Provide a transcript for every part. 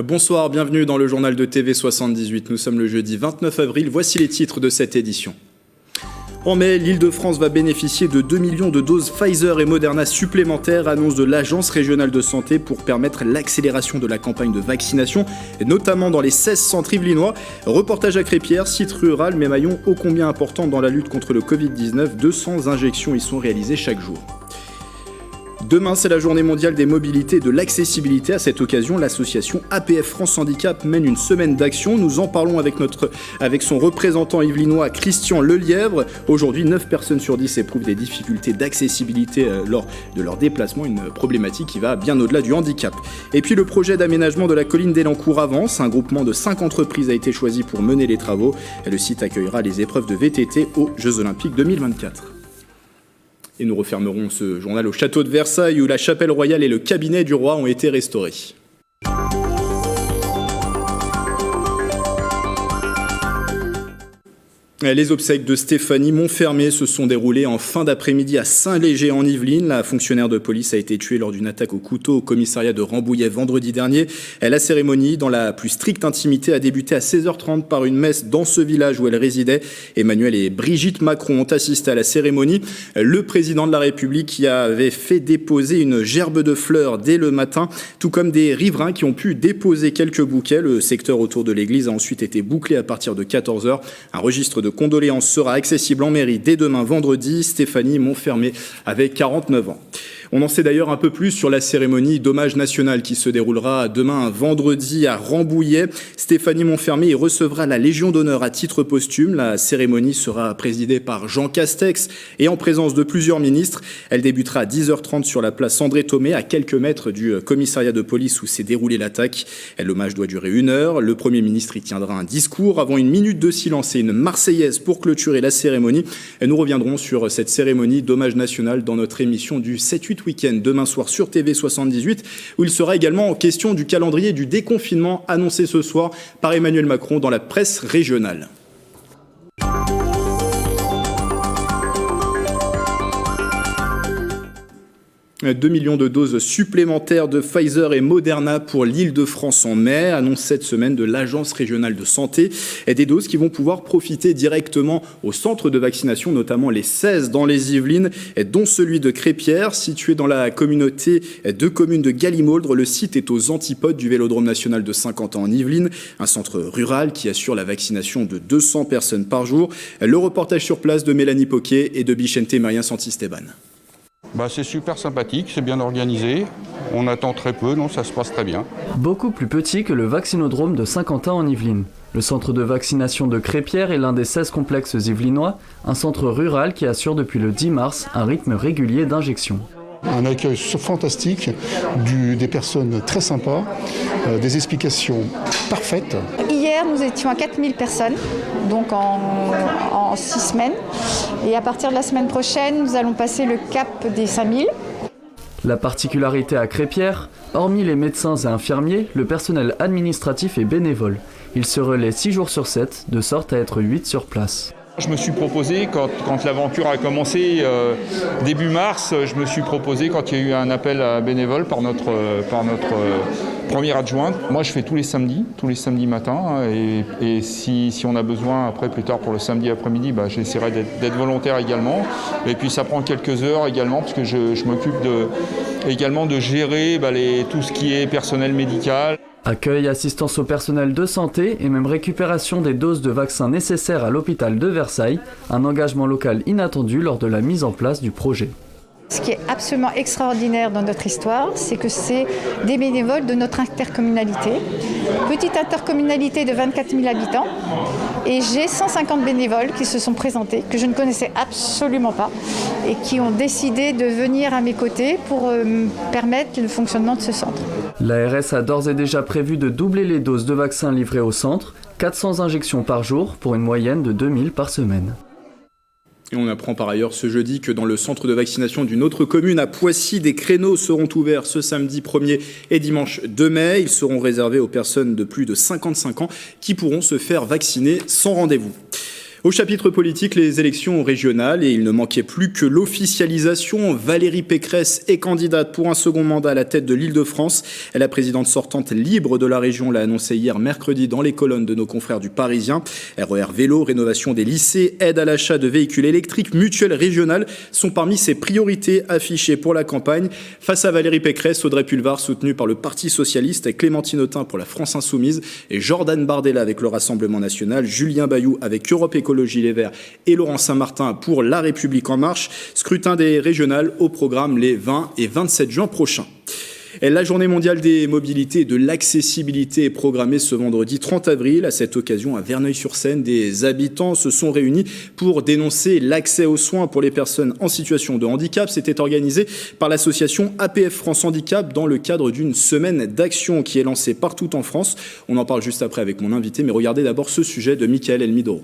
Bonsoir, bienvenue dans le journal de TV78. Nous sommes le jeudi 29 avril, voici les titres de cette édition. En mai, l'Île-de-France va bénéficier de 2 millions de doses Pfizer et Moderna supplémentaires, annonce de l'Agence régionale de santé pour permettre l'accélération de la campagne de vaccination, notamment dans les 16 centres yvelinois. Reportage à Crépierre, site rural mais maillon ô combien important dans la lutte contre le Covid-19. 200 injections y sont réalisées chaque jour. Demain, c'est la journée mondiale des mobilités et de l'accessibilité. À cette occasion, l'association APF France Handicap mène une semaine d'action. Nous en parlons avec son représentant yvelinois Christian Lelièvre. Aujourd'hui, 9 personnes sur 10 éprouvent des difficultés d'accessibilité lors de leur déplacement, une problématique qui va bien au-delà du handicap. Et puis le projet d'aménagement de la colline d'Elancourt avance. Un groupement de 5 entreprises a été choisi pour mener les travaux. Le site accueillera les épreuves de VTT aux Jeux Olympiques 2024. Et nous refermerons ce journal au château de Versailles où la chapelle royale et le cabinet du roi ont été restaurés. Les obsèques de Stéphanie Montfermé se sont déroulées en fin d'après-midi à Saint-Léger en Yvelines. La fonctionnaire de police a été tuée lors d'une attaque au couteau au commissariat de Rambouillet vendredi dernier. La cérémonie, dans la plus stricte intimité, a débuté à 16h30 par une messe dans ce village où elle résidait. Emmanuel et Brigitte Macron ont assisté à la cérémonie. Le président de la République y avait fait déposer une gerbe de fleurs dès le matin, tout comme des riverains qui ont pu déposer quelques bouquets. Le secteur autour de l'église a ensuite été bouclé à partir de 14h. Un registre de condoléances sera accessible en mairie dès demain vendredi. Stéphanie Montfermé avait 49 ans. On en sait d'ailleurs un peu plus sur la cérémonie d'hommage national qui se déroulera demain vendredi à Rambouillet. Stéphanie Montfermé y recevra la Légion d'honneur à titre posthume. La cérémonie sera présidée par Jean Castex et en présence de plusieurs ministres. Elle débutera à 10h30 sur la place André Thomé, à quelques mètres du commissariat de police où s'est déroulée l'attaque. L'hommage doit durer 1 heure. Le Premier ministre y tiendra un discours avant une minute de silence et une Marseillaise pour clôturer la cérémonie. Et nous reviendrons sur cette cérémonie d'hommage national dans notre émission du 7-8 week-end demain soir sur TV78 où il sera également question du calendrier du déconfinement annoncé ce soir par Emmanuel Macron dans la presse régionale. 2 millions de doses supplémentaires de Pfizer et Moderna pour l'Île-de-France en mai, annonce cette semaine de l'Agence régionale de santé. Et des doses qui vont pouvoir profiter directement aux centres de vaccination, notamment les 16 dans les Yvelines, dont celui de Crépierre, situé dans la communauté de communes de Galimauldre. Le site est aux antipodes du Vélodrome national de Saint-Quentin en Yvelines, un centre rural qui assure la vaccination de 200 personnes par jour. Le reportage sur place de Mélanie Poquet et de Bichente Maria Santisteban. C'est super sympathique, c'est bien organisé, on attend très peu, donc ça se passe très bien. Beaucoup plus petit que le vaccinodrome de Saint-Quentin en Yvelines. Le centre de vaccination de Crépierre est l'un des 16 complexes yvelinois, un centre rural qui assure depuis le 10 mars un rythme régulier d'injection. Un accueil fantastique, des personnes très sympas, des explications parfaites. Hier, nous étions à 4000 personnes, donc en 6 semaines. Et à partir de la semaine prochaine, nous allons passer le cap des 5000. La particularité à Crépierre, hormis les médecins et infirmiers, le personnel administratif est bénévole. Il se relaie 6 jours sur 7, de sorte à être 8 sur place. Je me suis proposé, quand l'aventure a commencé début mars, je me suis proposé quand il y a eu un appel à bénévoles par notre première adjointe. Moi, je fais tous les samedis matins, et si on a besoin après plus tard pour le samedi après-midi, j'essaierai d'être volontaire également. Et puis ça prend quelques heures également parce que je m'occupe également de gérer tout ce qui est personnel médical. Accueil, assistance au personnel de santé et même récupération des doses de vaccins nécessaires à l'hôpital de Versailles, un engagement local inattendu lors de la mise en place du projet. Ce qui est absolument extraordinaire dans notre histoire, c'est que c'est des bénévoles de notre intercommunalité. Petite intercommunalité de 24 000 habitants. Et j'ai 150 bénévoles qui se sont présentés, que je ne connaissais absolument pas, et qui ont décidé de venir à mes côtés pour permettre le fonctionnement de ce centre. L'ARS a d'ores et déjà prévu de doubler les doses de vaccins livrées au centre, 400 injections par jour pour une moyenne de 2000 par semaine. Et on apprend par ailleurs ce jeudi que dans le centre de vaccination d'une autre commune à Poissy, des créneaux seront ouverts ce samedi 1er et dimanche 2 mai. Ils seront réservés aux personnes de plus de 55 ans qui pourront se faire vacciner sans rendez-vous. Au chapitre politique, les élections régionales et il ne manquait plus que l'officialisation. Valérie Pécresse est candidate pour un second mandat à la tête de l'Île-de-France. La présidente sortante libre de la région l'a annoncé hier mercredi dans les colonnes de nos confrères du Parisien. RER vélo, rénovation des lycées, aide à l'achat de véhicules électriques, mutuelle régionale sont parmi ses priorités affichées pour la campagne. Face à Valérie Pécresse, Audrey Pulvar soutenue par le Parti socialiste, Clémentine Autain pour la France insoumise et Jordan Bardella avec le Rassemblement national, Julien Bayou avec Europe Écologie Les Verts et Laurent Saint-Martin pour La République En Marche. Scrutin des régionales au programme les 20 et 27 juin prochains. Et la journée mondiale des mobilités et de l'accessibilité est programmée ce vendredi 30 avril. À cette occasion, à Verneuil-sur-Seine, des habitants se sont réunis pour dénoncer l'accès aux soins pour les personnes en situation de handicap. C'était organisé par l'association APF France Handicap dans le cadre d'une semaine d'action qui est lancée partout en France. On en parle juste après avec mon invité, mais regardez d'abord ce sujet de Michael Elmidoro.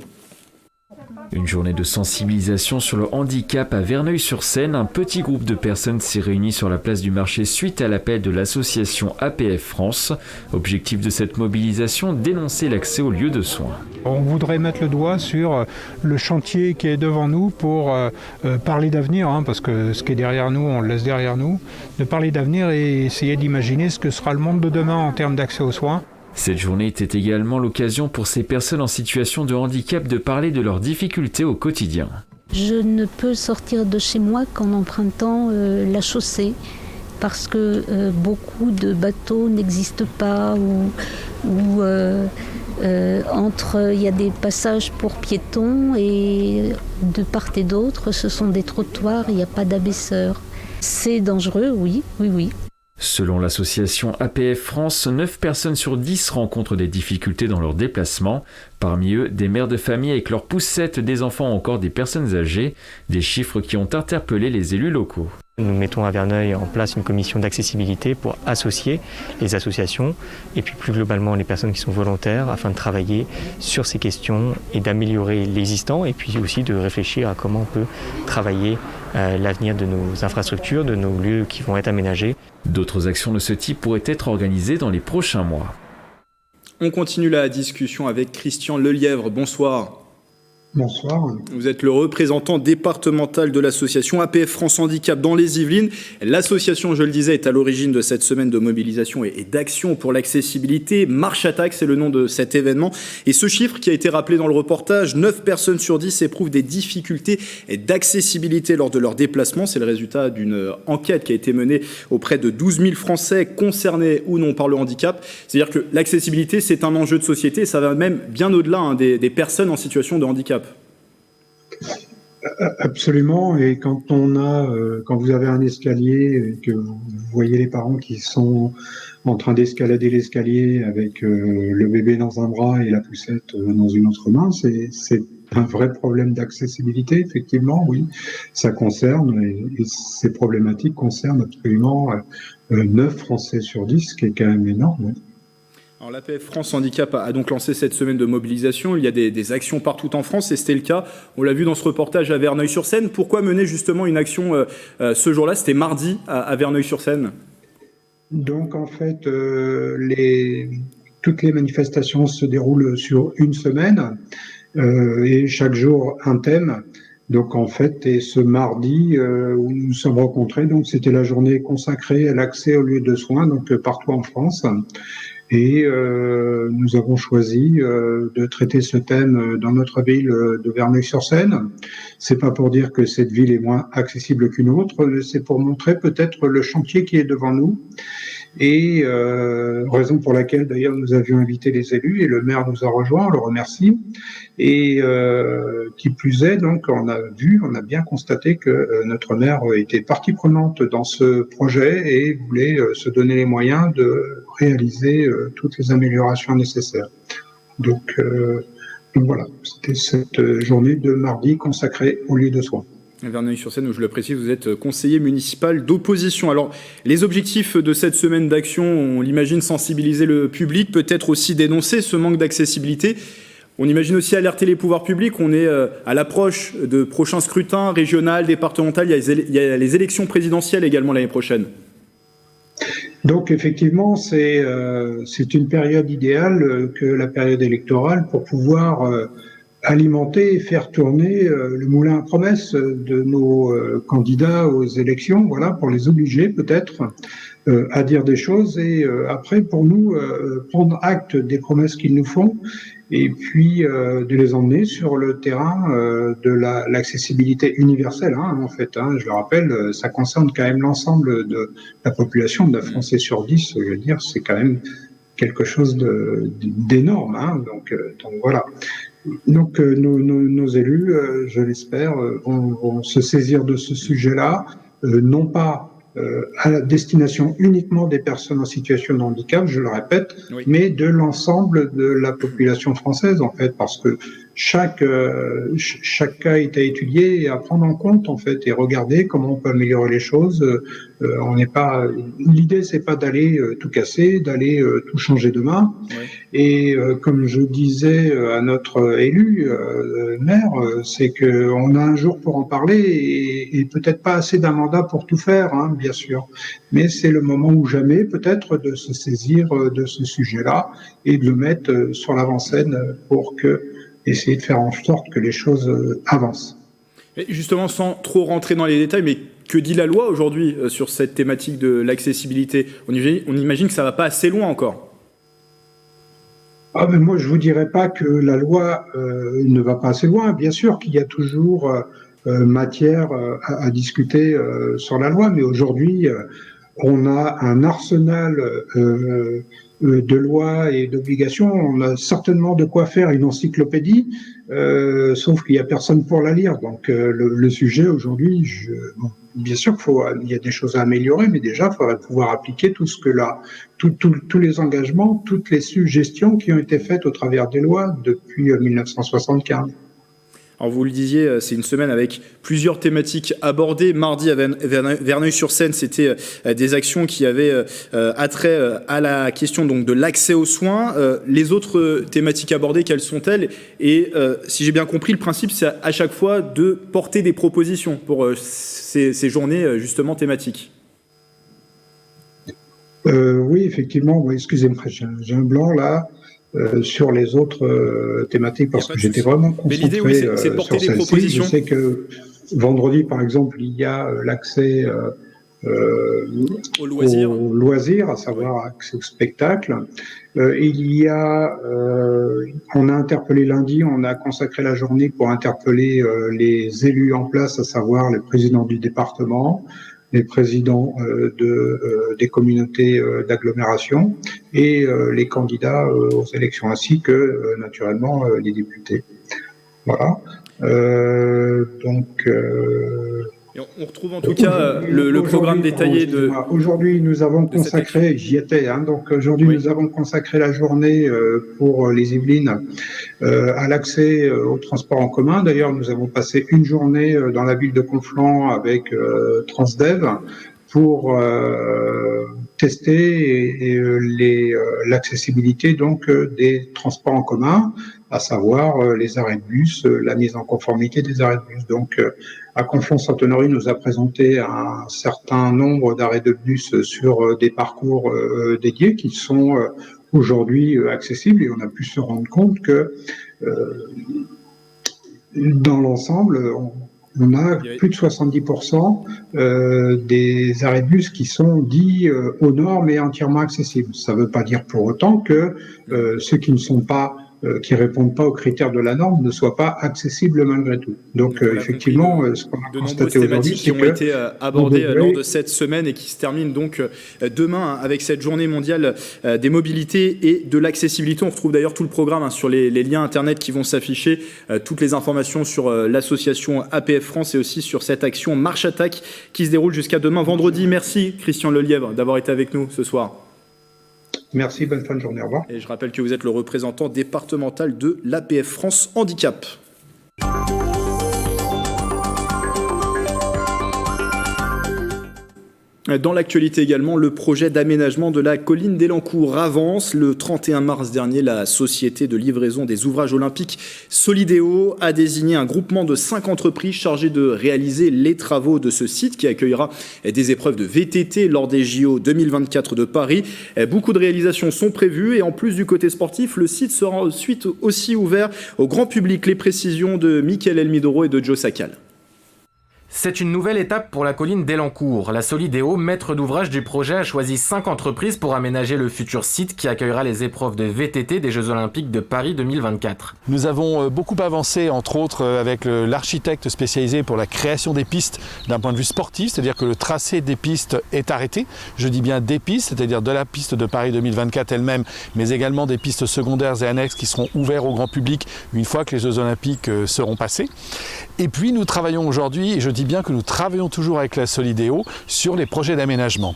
Une journée de sensibilisation sur le handicap à Verneuil-sur-Seine. Un petit groupe de personnes s'est réuni sur la place du marché suite à l'appel de l'association APF France. Objectif de cette mobilisation, dénoncer l'accès aux lieux de soins. On voudrait mettre le doigt sur le chantier qui est devant nous pour parler d'avenir, parce que ce qui est derrière nous, on le laisse derrière nous. De parler d'avenir et essayer d'imaginer ce que sera le monde de demain en termes d'accès aux soins. Cette journée était également l'occasion pour ces personnes en situation de handicap de parler de leurs difficultés au quotidien. Je ne peux sortir de chez moi qu'en empruntant la chaussée parce que beaucoup de bateaux n'existent pas ou il y a des passages pour piétons et de part et d'autre ce sont des trottoirs, il n'y a pas d'abaisseur. C'est dangereux, oui. Selon l'association APF France, 9 personnes sur 10 rencontrent des difficultés dans leurs déplacements. Parmi eux, des mères de famille avec leurs poussettes, des enfants ou encore des personnes âgées. Des chiffres qui ont interpellé les élus locaux. Nous mettons à Verneuil en place une commission d'accessibilité pour associer les associations et puis plus globalement les personnes qui sont volontaires afin de travailler sur ces questions et d'améliorer l'existant et puis aussi de réfléchir à comment on peut travailler l'avenir de nos infrastructures, de nos lieux qui vont être aménagés. D'autres actions de ce type pourraient être organisées dans les prochains mois. On continue la discussion avec Christian Lelièvre. Bonsoir. Bonsoir. Vous êtes le représentant départemental de l'association APF France Handicap dans les Yvelines. L'association, je le disais, est à l'origine de cette semaine de mobilisation et d'action pour l'accessibilité. Marche Attaque, c'est le nom de cet événement. Et ce chiffre qui a été rappelé dans le reportage, 9 personnes sur 10 éprouvent des difficultés d'accessibilité lors de leur déplacement. C'est le résultat d'une enquête qui a été menée auprès de 12 000 Français concernés ou non par le handicap. C'est-à-dire que l'accessibilité, c'est un enjeu de société. Ça va même bien au-delà des personnes en situation de handicap. Absolument, et quand vous avez un escalier et que vous voyez les parents qui sont en train d'escalader l'escalier avec le bébé dans un bras et la poussette dans une autre main, c'est un vrai problème d'accessibilité, effectivement, oui. Ça concerne, et ces problématiques concernent absolument 9 Français sur 10, ce qui est quand même énorme. Oui. Alors l'APF France Handicap a donc lancé cette semaine de mobilisation. Il y a des actions partout en France et c'était le cas. On l'a vu dans ce reportage à Verneuil-sur-Seine. Pourquoi mener justement une action ce jour-là? C'était mardi à Verneuil-sur-Seine. Donc en fait, toutes les manifestations se déroulent sur une semaine et chaque jour un thème. Donc en fait, et ce mardi où nous nous sommes rencontrés, donc c'était la journée consacrée à l'accès aux lieux de soins, donc partout en France. Et nous avons choisi de traiter ce thème dans notre ville de Verneuil-sur-Seine. C'est pas pour dire que cette ville est moins accessible qu'une autre, c'est pour montrer peut-être le chantier qui est devant nous. Et raison pour laquelle d'ailleurs nous avions invité les élus et le maire nous a rejoints, on le remercie. Et qui plus est, donc on a bien constaté que notre maire était partie prenante dans ce projet et voulait se donner les moyens de réaliser toutes les améliorations nécessaires. Donc voilà, c'était cette journée de mardi consacrée au lieu de soins. Verneuil-sur-Seine, où je le précise, vous êtes conseiller municipal d'opposition. Alors, les objectifs de cette semaine d'action, on l'imagine sensibiliser le public, peut-être aussi dénoncer ce manque d'accessibilité. On imagine aussi alerter les pouvoirs publics. On est à l'approche de prochains scrutins régionaux, départementaux. Il y a les élections présidentielles également l'année prochaine. Donc effectivement, c'est une période idéale que la période électorale pour pouvoir alimenter et faire tourner le moulin à promesses de nos candidats aux élections, voilà, pour les obliger peut-être à dire des choses et après pour nous prendre acte des promesses qu'ils nous font et puis de les emmener sur le terrain de l'accessibilité universelle, en fait. Je le rappelle, ça concerne quand même l'ensemble de la population, de 9 Français sur 10, je veux dire, c'est quand même quelque chose d'énorme. Donc voilà. Donc nos élus, je l'espère, vont se saisir de ce sujet-là, non pas à la destination uniquement des personnes en situation de handicap, je le répète, oui, mais de l'ensemble de la population française, en fait, parce que chaque cas est à étudier et à prendre en compte, en fait, et regarder comment on peut améliorer les choses. L'idée, c'est pas d'aller tout casser, d'aller tout changer demain. Oui. Et comme je disais à notre élu maire, c'est que on a un jour pour en parler et peut-être pas assez d'un mandat pour tout faire, bien sûr. Mais c'est le moment ou jamais, peut-être, de se saisir de ce sujet-là et de le mettre sur l'avant-scène pour essayer de faire en sorte que les choses avancent. Et justement, sans trop rentrer dans les détails, mais que dit la loi aujourd'hui sur cette thématique de l'accessibilité ? On imagine que ça ne va pas assez loin encore. Mais moi, je vous dirais pas que la loi ne va pas assez loin. Bien sûr qu'il y a toujours matière à discuter sur la loi, mais aujourd'hui, on a un arsenal de lois et d'obligations. On a certainement de quoi faire une encyclopédie, sauf qu'il y a personne pour la lire. Donc le sujet aujourd'hui, bien sûr qu'il y a des choses à améliorer, mais déjà, il faudrait pouvoir appliquer tout ce que tous les engagements, toutes les suggestions qui ont été faites au travers des lois depuis 1975. Alors vous le disiez, c'est une semaine avec plusieurs thématiques abordées. Mardi à Verneuil-sur-Seine, c'était des actions qui avaient attrait à la question donc de l'accès aux soins. Les autres thématiques abordées, quelles sont-elles ? Et si j'ai bien compris, le principe, c'est à chaque fois de porter des propositions pour ces journées justement thématiques. Oui, effectivement. Excusez-moi, j'ai un blanc là. Sur les autres thématiques parce que j'étais vraiment concentré l'idée, oui, c'est de porter sur des propositions. Je sais que vendredi, par exemple, il y a l'accès aux loisirs, à savoir accès au spectacle. Il y a, on a interpellé lundi, on a consacré la journée pour interpeller les élus en place, à savoir les présidents du département, les présidents des communautés d'agglomération et les candidats aux élections, ainsi que naturellement les députés. Voilà. On retrouve en tout cas le programme détaillé de... Aujourd'hui, nous avons consacré, j'y étais, donc aujourd'hui nous avons consacré la journée pour les Yvelines à l'accès au transport en commun. D'ailleurs, nous avons passé une journée dans la ville de Conflans avec Transdev pour tester l'accessibilité donc des transports en commun, à savoir les arrêts de bus, la mise en conformité des arrêts de bus. Donc, à Conflans-Sainte-Honorine nous a présenté un certain nombre d'arrêts de bus sur des parcours dédiés qui sont aujourd'hui accessibles, et on a pu se rendre compte que dans l'ensemble, on a plus de 70% des arrêts de bus qui sont dits aux normes et entièrement accessibles. Ça ne veut pas dire pour autant que ceux qui ne sont pas qui répondent pas aux critères de la norme ne soient pas accessibles malgré tout. Donc effectivement, ce qu'on a constaté aujourd'hui, c'est qui ont été abordées lors de cette semaine et qui se terminent donc demain avec cette journée mondiale des mobilités et de l'accessibilité. On retrouve d'ailleurs tout le programme sur les liens internet qui vont s'afficher, toutes les informations sur l'association APF France et aussi sur cette action Marche Attaque qui se déroule jusqu'à demain vendredi. Merci Christian Lelièvre d'avoir été avec nous ce soir. Merci, bonne fin de journée, au revoir. Et je rappelle que vous êtes le représentant départemental de l'APF France Handicap. Dans l'actualité également, le projet d'aménagement de la colline d'Elancourt avance. Le 31 mars dernier, la société de livraison des ouvrages olympiques Solideo a désigné un groupement de 5 entreprises chargées de réaliser les travaux de ce site qui accueillera des épreuves de VTT lors des JO 2024 de Paris. Beaucoup de réalisations sont prévues et en plus du côté sportif, le site sera ensuite aussi ouvert au grand public. Les précisions de Mickaël Elmidoro et de Joe Sakal. C'est une nouvelle étape pour la colline d'Elancourt. La Solideo, maître d'ouvrage du projet, a choisi 5 entreprises pour aménager le futur site qui accueillera les épreuves de VTT des Jeux Olympiques de Paris 2024. Nous avons beaucoup avancé, entre autres, avec l'architecte spécialisé pour la création des pistes d'un point de vue sportif, c'est-à-dire que le tracé des pistes est arrêté. Je dis bien des pistes, c'est-à-dire de la piste de Paris 2024 elle-même, mais également des pistes secondaires et annexes qui seront ouvertes au grand public une fois que les Jeux Olympiques seront passés. Et puis nous travaillons aujourd'hui, et je dis bien que nous travaillons toujours avec la Solideo sur les projets d'aménagement.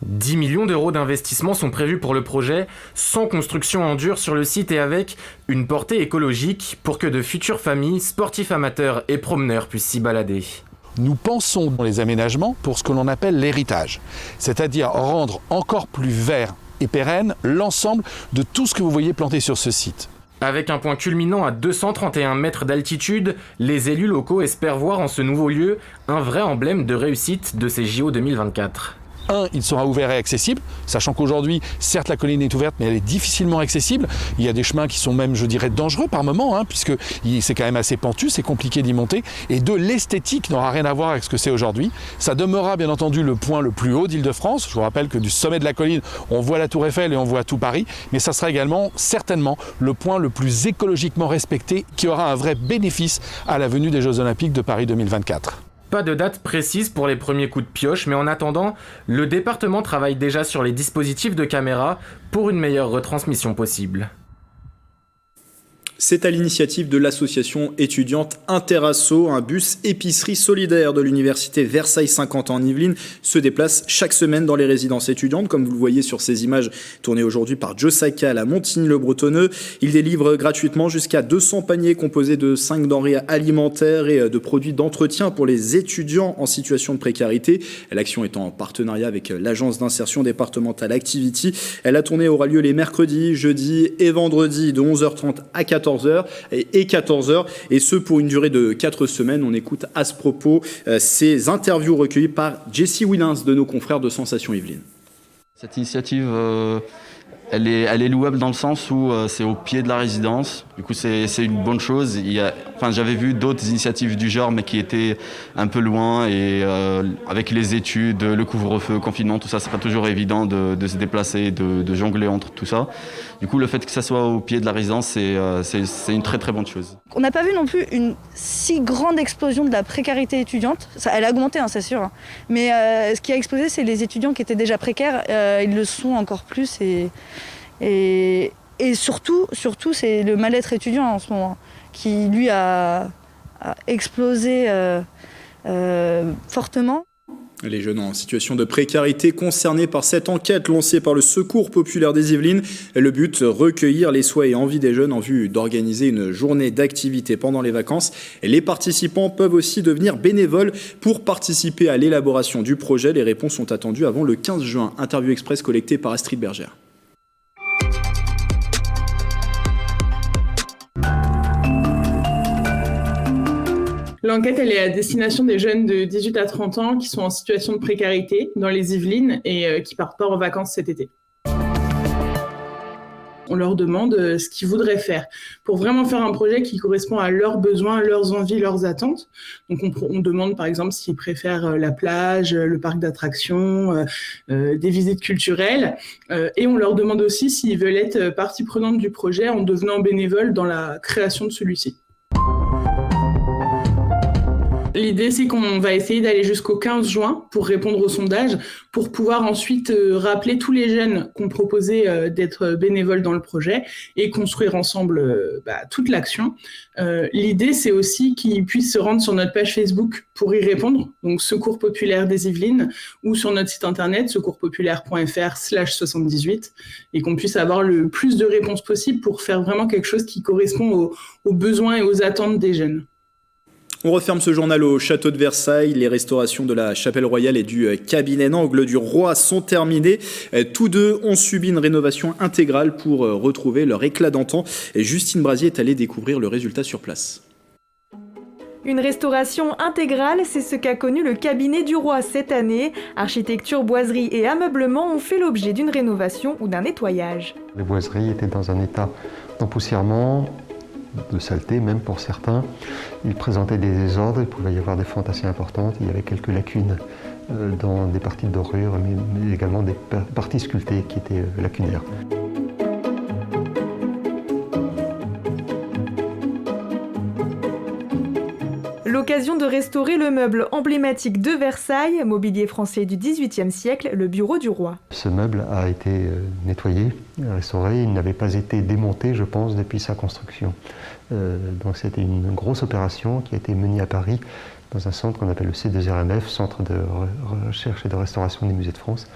10 millions d'euros d'investissement sont prévus pour le projet, sans construction en dur sur le site et avec une portée écologique pour que de futures familles, sportifs amateurs et promeneurs puissent s'y balader. Nous pensons dans les aménagements pour ce que l'on appelle l'héritage, c'est-à-dire rendre encore plus vert et pérenne l'ensemble de tout ce que vous voyez planté sur ce site. Avec un point culminant à 231 mètres d'altitude, les élus locaux espèrent voir en ce nouveau lieu un vrai emblème de réussite de ces JO 2024. Il sera ouvert et accessible, sachant qu'aujourd'hui, certes, la colline est ouverte, mais elle est difficilement accessible. Il y a des chemins qui sont même, je dirais, dangereux par moment, puisque c'est quand même assez pentu, c'est compliqué d'y monter. Et l'esthétique n'aura rien à voir avec ce que c'est aujourd'hui. Ça demeurera, bien entendu, le point le plus haut d'Île-de-France. Je vous rappelle que du sommet de la colline, on voit la Tour Eiffel et on voit tout Paris. Mais ça sera également, certainement, le point le plus écologiquement respecté qui aura un vrai bénéfice à la venue des Jeux Olympiques de Paris 2024. Pas de date précise pour les premiers coups de pioche, mais en attendant, le département travaille déjà sur les dispositifs de caméra pour une meilleure retransmission possible. C'est à l'initiative de l'association étudiante Interasso, un bus épicerie solidaire de l'université Versailles 50 en Yvelines se déplace chaque semaine dans les résidences étudiantes, comme vous le voyez sur ces images tournées aujourd'hui par Joe Sakal à Montigny-le-Bretonneux. Il délivre gratuitement jusqu'à 200 paniers composés de 5 denrées alimentaires et de produits d'entretien pour les étudiants en situation de précarité. L'action est en partenariat avec l'agence d'insertion départementale Activity. La tournée aura lieu les mercredis, jeudis et vendredis de 11h30 à 14h et 14h, et ce pour une durée de 4 semaines. On écoute à ce propos ces interviews recueillies par Jessie Willens de nos confrères de Sensation Yvelines. Cette initiative, elle est louable dans le sens où c'est au pied de la résidence. Du coup, c'est une bonne chose. J'avais vu d'autres initiatives du genre, mais qui étaient un peu loin. Et avec les études, le couvre-feu, confinement, tout ça, c'est pas toujours évident de se déplacer, de jongler entre tout ça. Du coup, le fait que ça soit au pied de la résidence, c'est une très très bonne chose. On n'a pas vu non plus une si grande explosion de la précarité étudiante. Elle a augmenté, c'est sûr. Mais ce qui a explosé, c'est les étudiants qui étaient déjà précaires. Ils le sont encore plus. Et surtout, c'est le mal-être étudiant en ce moment, qui lui a explosé fortement. Les jeunes en situation de précarité concernés par cette enquête lancée par le Secours populaire des Yvelines. Le but, recueillir les souhaits et envies des jeunes en vue d'organiser une journée d'activité pendant les vacances. Les participants peuvent aussi devenir bénévoles pour participer à l'élaboration du projet. Les réponses sont attendues avant le 15 juin. Interview express collectée par Astrid Bergère. L'enquête, elle est à destination des jeunes de 18 à 30 ans qui sont en situation de précarité dans les Yvelines et qui partent pas en vacances cet été. On leur demande ce qu'ils voudraient faire pour vraiment faire un projet qui correspond à leurs besoins, leurs envies, leurs attentes. Donc on demande par exemple s'ils préfèrent la plage, le parc d'attractions, des visites culturelles. Et on leur demande aussi s'ils veulent être partie prenante du projet en devenant bénévole dans la création de celui-ci. L'idée, c'est qu'on va essayer d'aller jusqu'au 15 juin pour répondre au sondage, pour pouvoir ensuite rappeler tous les jeunes qui ont proposé d'être bénévoles dans le projet et construire ensemble toute l'action. L'idée, c'est aussi qu'ils puissent se rendre sur notre page Facebook pour y répondre, donc Secours populaire des Yvelines, ou sur notre site internet secourspopulaire.fr/78, et qu'on puisse avoir le plus de réponses possible pour faire vraiment quelque chose qui correspond aux besoins et aux attentes des jeunes. On referme ce journal au château de Versailles. Les restaurations de la chapelle royale et du cabinet d'angle du roi sont terminées. Tous deux ont subi une rénovation intégrale pour retrouver leur éclat d'antan. Justine Brasier est allée découvrir le résultat sur place. Une restauration intégrale, c'est ce qu'a connu le cabinet du roi cette année. Architecture, boiserie et ameublement ont fait l'objet d'une rénovation ou d'un nettoyage. Les boiseries étaient dans un état d'empoussièrement, de saleté même pour certains. Ils présentaient des désordres, il pouvait y avoir des fentes assez importantes, il y avait quelques lacunes dans des parties de dorure, mais également des parties sculptées qui étaient lacunaires. L'occasion de restaurer le meuble emblématique de Versailles, mobilier français du XVIIIe siècle, le bureau du roi. Ce meuble a été nettoyé, restauré, il n'avait pas été démonté, je pense, depuis sa construction. Donc c'était une grosse opération qui a été menée à Paris dans un centre qu'on appelle le C2RMF, Centre de recherche et de restauration des musées de France,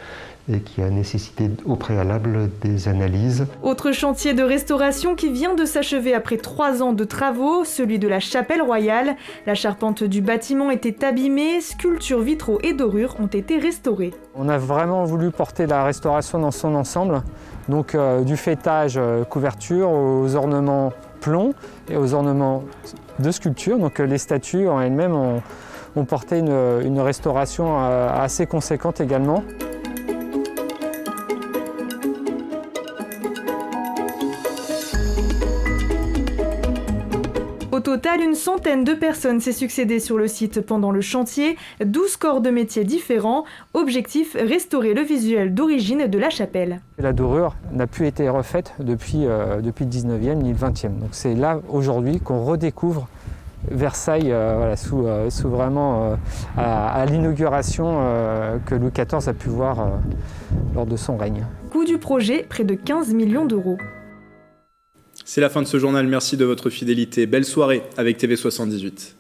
et qui a nécessité au préalable des analyses. Autre chantier de restauration qui vient de s'achever après 3 ans de travaux, celui de la chapelle royale. La charpente du bâtiment était abîmée, sculptures, vitraux et dorures ont été restaurés. On a vraiment voulu porter la restauration dans son ensemble, donc du fêtage couverture aux ornements plomb et aux ornements de sculpture. Donc les statues en elles-mêmes ont porté une restauration assez conséquente également. Au total, une centaine de personnes s'est succédé sur le site pendant le chantier, 12 corps de métiers différents. Objectif, restaurer le visuel d'origine de la chapelle. La dorure n'a plus été refaite depuis le 19e ni le 20e. Donc c'est là aujourd'hui qu'on redécouvre Versailles sous vraiment à l'inauguration que Louis XIV a pu voir lors de son règne. Coût du projet, près de 15 millions d'euros. C'est la fin de ce journal, merci de votre fidélité. Belle soirée avec TV78.